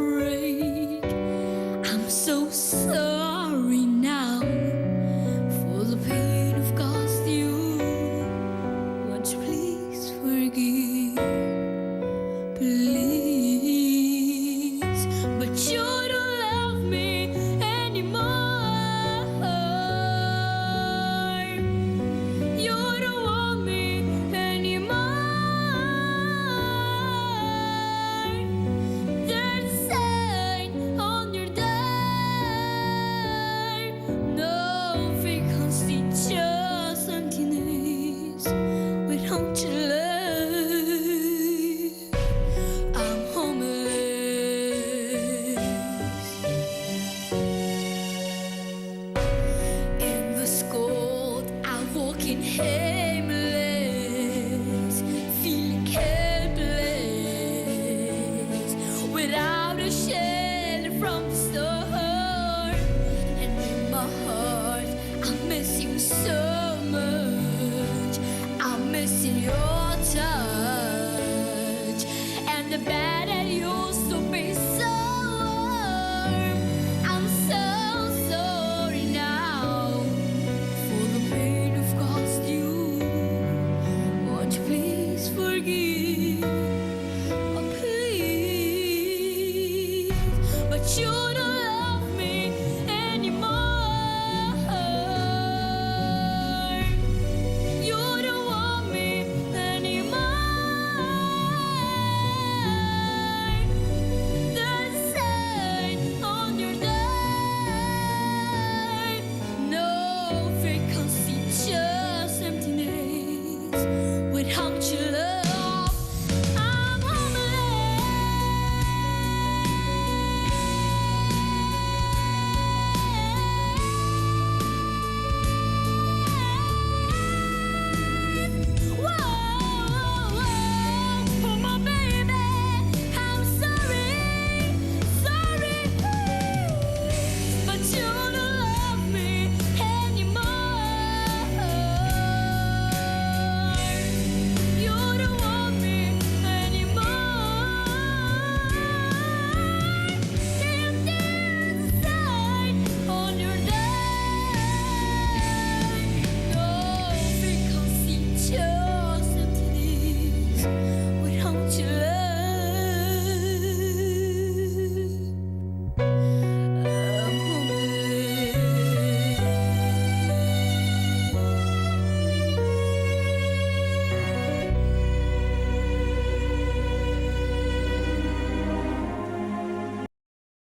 break. I'm so sorry now for the pain I've caused you. Won't you please forgive? Please, but you don't love me anymore. You don't want me anymore. There's a sign on your door. No vacancy, just emptiness. Why don't you leave? I'm homeless. In this cold, I'm walking aimless, feeling helpless, without a shelter from the storm. And in my heart, I'm missing so much. I'm missing your touch and the bed that used to be so warm. I'm so sorry now for the pain I've caused you. Won't you please forgive? Oh, please, but you